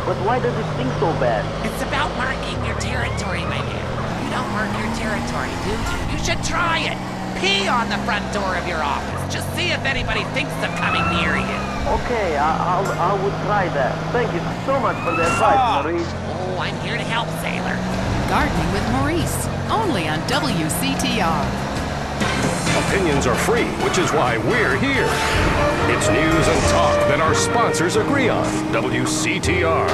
But why does it sting so bad? It's about marking your territory, my man. You don't mark your territory, do you? You should try it. Pee on the front door of your office. Just see if anybody thinks of coming near you. Okay, I would try that. Thank you so much for the advice, Maurice. Oh, I'm here to help, sailor. Gardening with Maurice, only on WCTR. Opinions are free, which is why we're here. It's news and talk that our sponsors agree on. WCTR.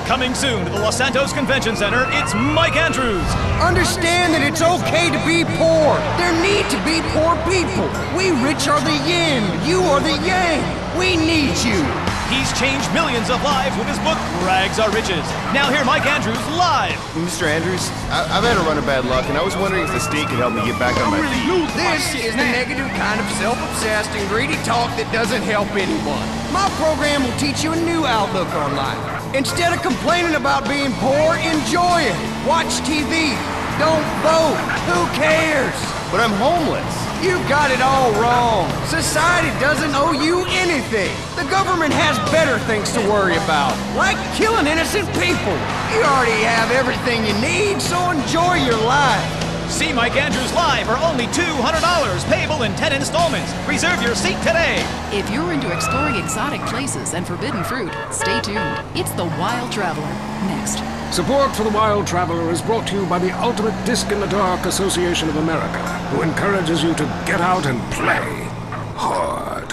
Coming soon to the Los Santos Convention Center, it's Mike Andrews. Understand that it's okay to be poor. There need to be poor people. We rich are the yin, you are the yang. We need you. He's changed millions of lives with his book, Rags Are Riches. Now hear Mike Andrews live. Mr. Andrews, I've had a run of bad luck, and I was wondering if the state could help me get back on my feet. This is the negative kind of self-obsessed and greedy talk that doesn't help anyone. My program will teach you a new outlook on life. Instead of complaining about being poor, enjoy it. Watch TV. Don't vote. Who cares? But I'm homeless. You've got it all wrong. Society doesn't owe you anything. The government has better things to worry about, like killing innocent people. You already have everything you need, so enjoy your life. See Mike Andrews live for only $200, payable in 10 installments. Reserve your seat today. If you're into exploring exotic places and forbidden fruit, stay tuned. It's The Wild Traveler. Next. Support for The Wild Traveler is brought to you by the Ultimate Disc in the Dark Association of America, who encourages you to get out and play hard.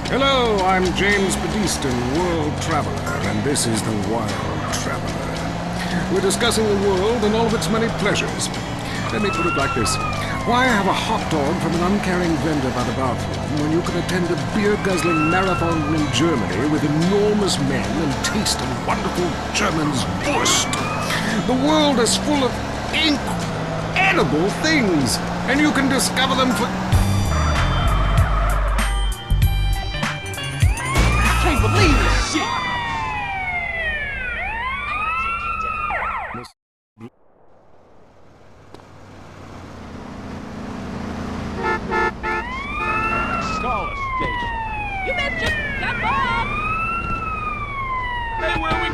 Hello, I'm James Bedeston, World Traveler, and this is The Wild Traveler. We're discussing the world and all of its many pleasures. Let me put it like this. Why have a hot dog from an uncaring vendor by the bathroom when you can attend a beer-guzzling marathon in Germany with enormous men and taste a wonderful German's Wurst? The world is full of incredible things, and you can discover them for... I can't believe this shit.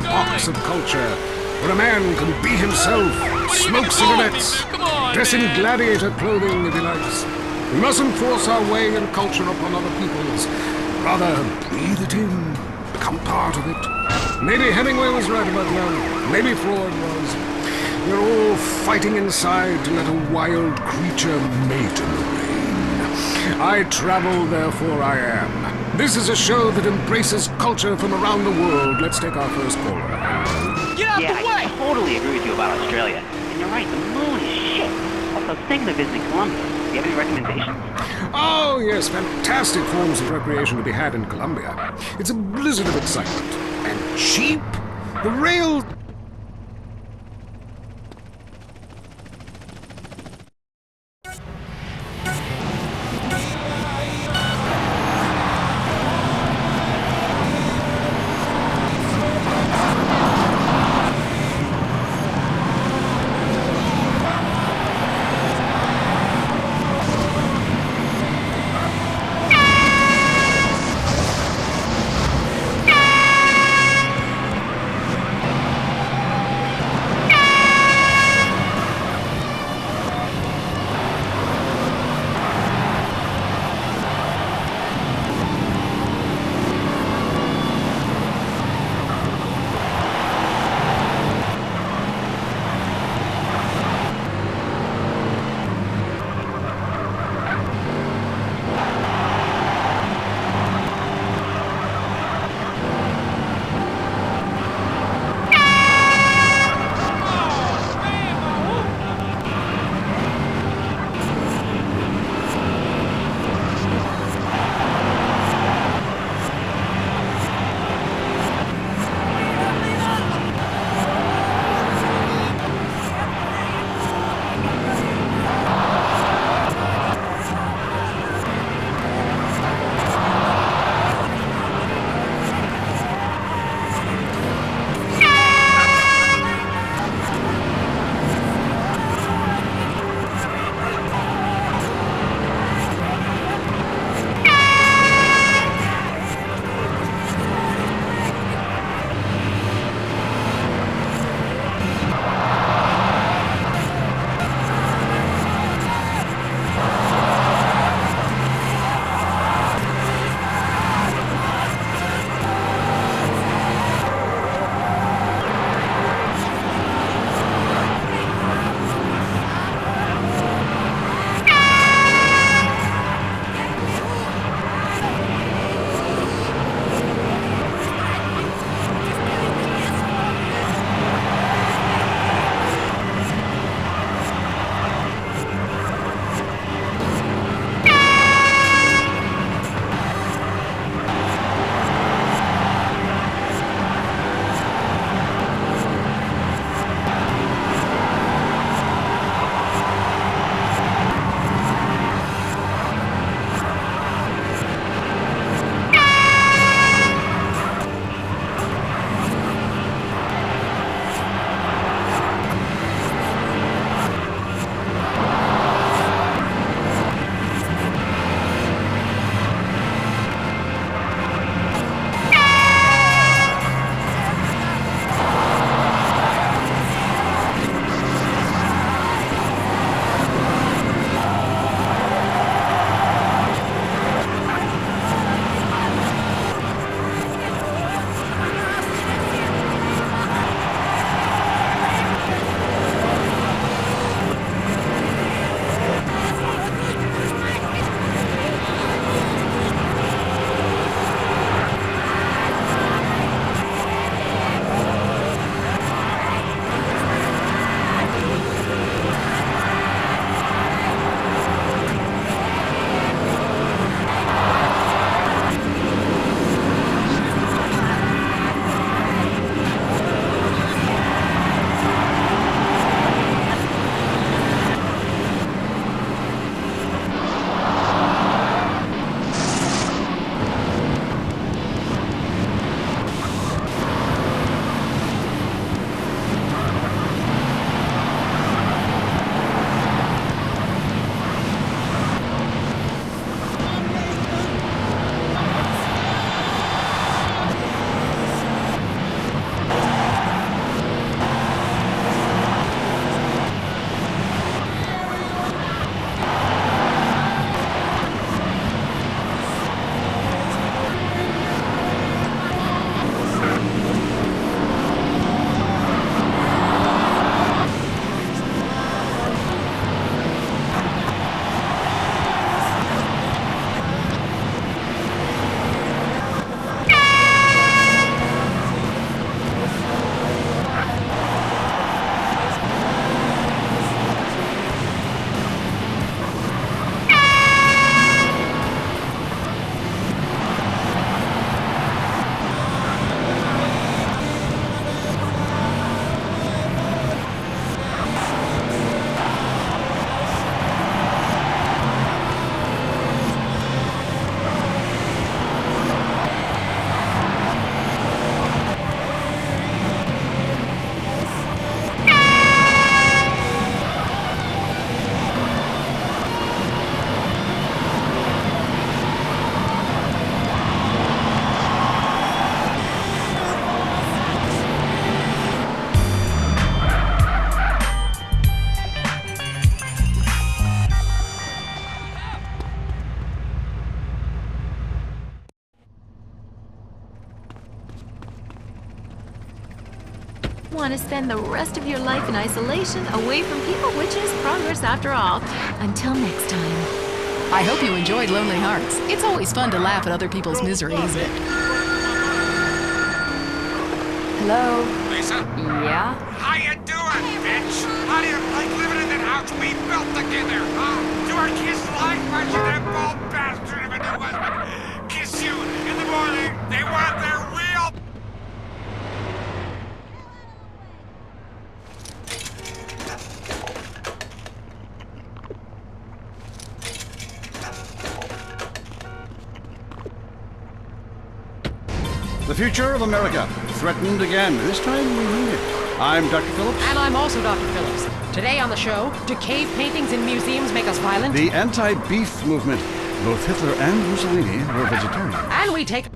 Pockets of culture, where a man can be himself, smoke cigarettes, dress in gladiator clothing if he likes. We mustn't force our way and culture upon other people's. Rather, breathe it in, become part of it. Maybe Hemingway was right about love. Maybe Freud was. We're all fighting inside to let a wild creature mate in the rain. I travel, therefore I am. This is a show that embraces culture from around the world. Let's take our first caller. Get out the way! I totally agree with you about Australia. And you're right, the moon is shit. Also, thinking of visiting Colombia. Do you have any recommendations? Oh, yes, fantastic forms of recreation to be had in Colombia. It's a blizzard of excitement. And cheap. The rail... want to spend the rest of your life in isolation, away from people, which is progress after all. Until next time. I hope you enjoyed Lonely Hearts. It's always fun to laugh at other people's misery, isn't it? Hello? Lisa? Yeah? How you doing, bitch? How do you like living in that house we built together, huh? Do our kids like watching that bald bastard of a new husband kiss you in the morning? They want their real... The future of America, threatened again. This time we mean it. I'm Dr. Phillips. And I'm also Dr. Phillips. Today on the show, do cave paintings in museums make us violent? The anti-beef movement. Both Hitler and Mussolini were vegetarian. And we take...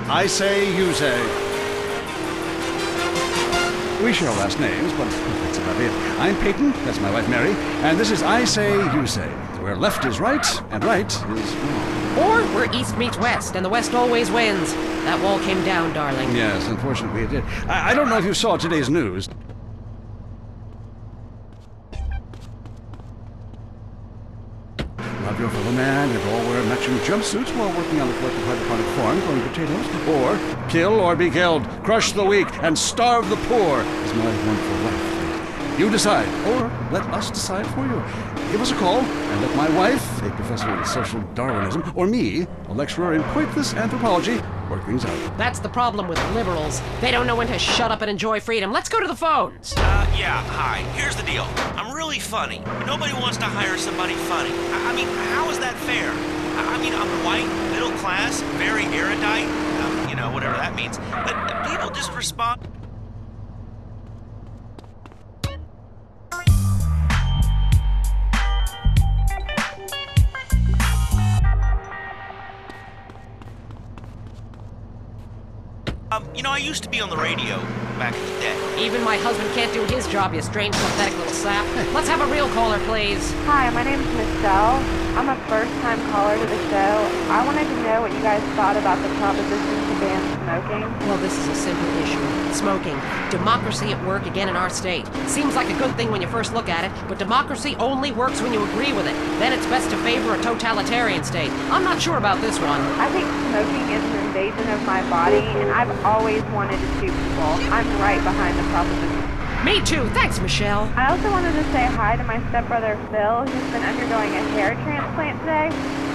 I say, you say. We share last names, but that's about it. I'm Peyton, that's my wife Mary, and this is I Say, You Say, where left is right and right is wrong. Or where east meets west, and the west always wins. That wall came down, darling. Yes, unfortunately it did. I don't know if you saw today's news. Love your fellow man and all wear matching jumpsuits while working on the collective hydroponic farm growing potatoes. Or kill or be killed, crush the weak, and starve the poor is my wonderful life. You decide, or let us decide for you. Give us a call and let my wife, a professor in social Darwinism, or me, a lecturer in pointless anthropology, work things out. That's the problem with liberals. They don't know when to shut up and enjoy freedom. Let's go to the phones. Yeah, hi. Here's the deal. I'm really funny. Nobody wants to hire somebody funny. I mean, how is that fair? I mean, I'm white, middle class, very erudite, you know, whatever that means. But people just respond... you know, I used to be on the radio back in the day. Even my husband can't do his job, you strange, pathetic little sap. Let's have a real caller, please. Hi, my name's Michelle. I'm a first-time caller to the show. I wanted to know what you guys thought about the proposition to ban smoking. Well, this is a simple issue. Smoking. Democracy at work again in our state. Seems like a good thing when you first look at it, but democracy only works when you agree with it. Then it's best to favor a totalitarian state. I'm not sure about this one. I think smoking is an invasion of my body, and I've always wanted to shoot people. I'm right behind the proposition. Me too. Thanks, Michelle. I also wanted to say hi to my stepbrother Phil, who's been undergoing a hair transplant today.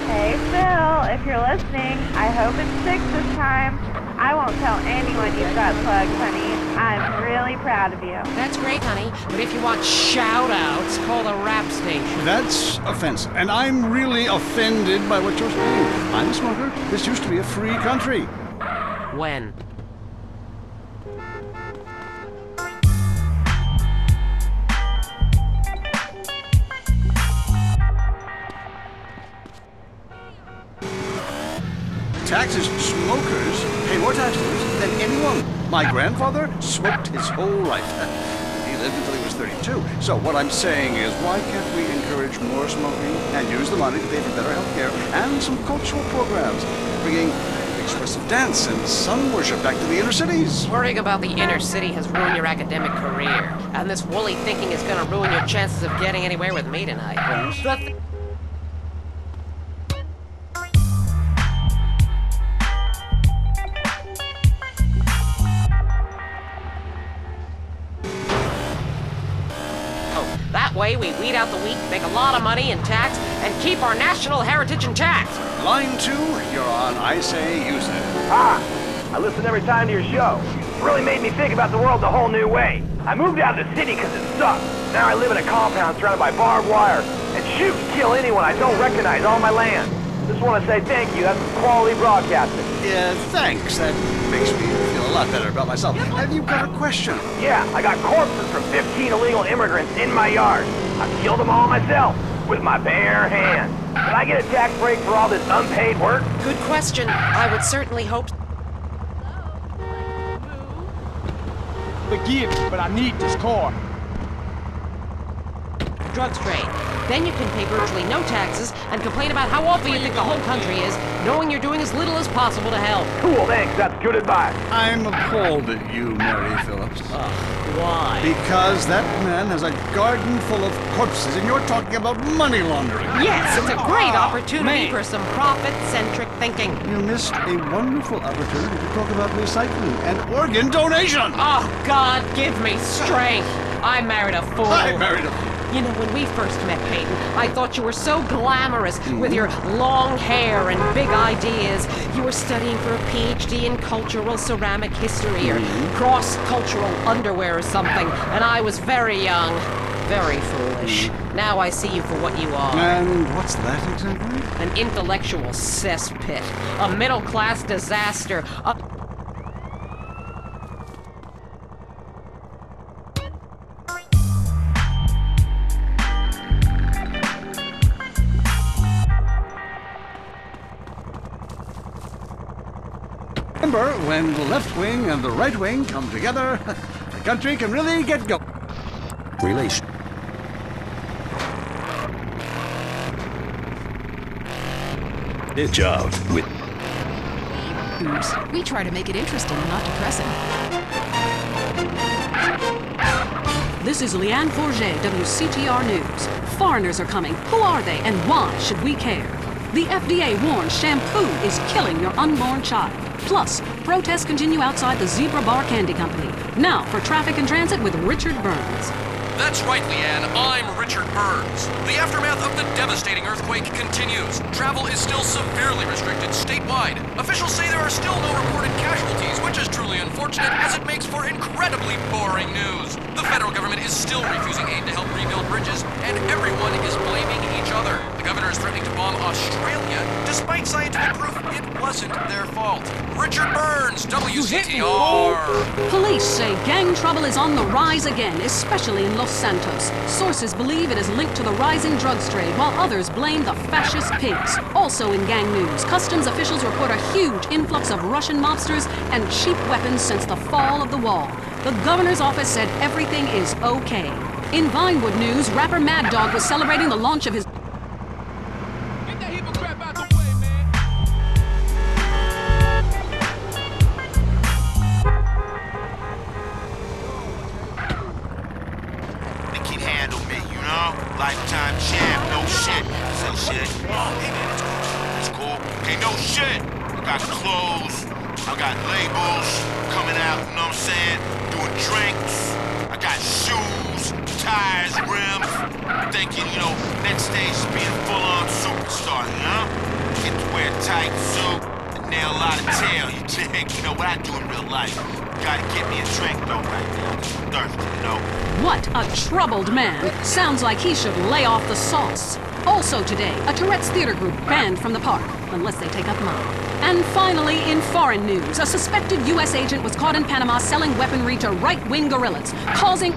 Hey Phil, if you're listening, I hope it's 6 this time. I won't tell anyone you've got plugs, honey. I'm really proud of you. That's great, honey. But if you want shout-outs, call the rap station. That's offensive, and I'm really offended by what you're saying. I'm a smoker. This used to be a free country. When? Taxes, smokers pay more taxes than anyone. My grandfather smoked his whole life. He lived until he was 32. So what I'm saying is, why can't we encourage more smoking and use the money to pay for better health care and some cultural programs, bringing expressive dance and sun worship back to the inner cities? Worrying about the inner city has ruined your academic career. And this woolly thinking is going to ruin your chances of getting anywhere with me tonight. Yes. That way, we weed out the weak, make a lot of money in tax, and keep our national heritage intact. Line 2, you're on I Say, You Say. I listen every time to your show. It really made me think about the world in a whole new way. I moved out of the city because it sucked. Now I live in a compound surrounded by barbed wire and shoot and kill anyone I don't recognize on my land. Just want to say thank you. That's quality broadcasting. Yeah, thanks. That makes me feel a lot better about myself. Have you got a question? Yeah, I got corpses from 15 illegal immigrants in my yard. I killed them all myself with my bare hands. Did I get a tax break for all this unpaid work? Good question. I would certainly hope... Forgive me, but I need this car. drugs trade. Then you can pay virtually no taxes and complain about how awful you think the whole country is, knowing you're doing as little as possible to help. Cool, thanks. That's good advice. I'm appalled at you, Mary Phillips. Why? Because that man has a garden full of corpses, and you're talking about money laundering. Yes, it's a great opportunity for some profit-centric thinking. You missed a wonderful opportunity to talk about recycling and organ donation. Oh, God, give me strength. I married a fool. I married a fool. You know, when we first met, Peyton, I thought you were so glamorous with your long hair and big ideas. You were studying for a PhD in cultural ceramic history or cross-cultural underwear or something, and I was very young, very foolish. Now I see you for what you are. And what's that exactly? An intellectual cesspit, a middle-class disaster, Remember, when the left wing and the right wing come together, the country can really get going. Relation. Good job with We try to make it interesting and not depressing. This is Leanne Forget, WCTR News. Foreigners are coming. Who are they and why should we care? The FDA warns shampoo is killing your unborn child. Plus, protests continue outside the Zebra Bar Candy Company. Now for Traffic and Transit with Richard Burns. That's right, Leanne. I'm Richard Burns. The aftermath of the devastating earthquake continues. Travel is still severely restricted statewide. Officials say there are still no reported casualties, which is truly unfortunate as it makes for incredibly boring news. The federal government is still refusing aid to help rebuild bridges, and everyone is blaming each other. The governor is threatening to bomb Australia, despite scientific proof it wasn't their fault. Richard Burns, WCTR. Police say gang trouble is on the rise again, especially in Los Santos. Sources believe it is linked to the rising drugs trade, while others blame the fascist pigs. Also in gang news, customs officials report a huge influx of Russian mobsters and cheap weapons since the fall of the wall. The governor's office said everything is okay. In Vinewood news, rapper Mad Dog was celebrating the launch of his Lifetime champ, no shit. Say shit. Oh, hey man, it's cool. Okay, no shit. I got clothes, I got labels coming out, you know what I'm saying? Doing drinks. I got shoes, tires, rims. Thinking, you know, next stage is being a full-on superstar, you know? Get to wear a tight suit and nail a lot of tail, you dig? You know what I do in real life. Gotta get me a drink though right now. I'm thirsty, you know? What a troubled man. Sounds like he should lay off the sauce. Also today, a Tourette's theater group banned from the park, unless they take up mine. And finally, in foreign news, a suspected U.S. agent was caught in Panama selling weaponry to right-wing guerrillas, causing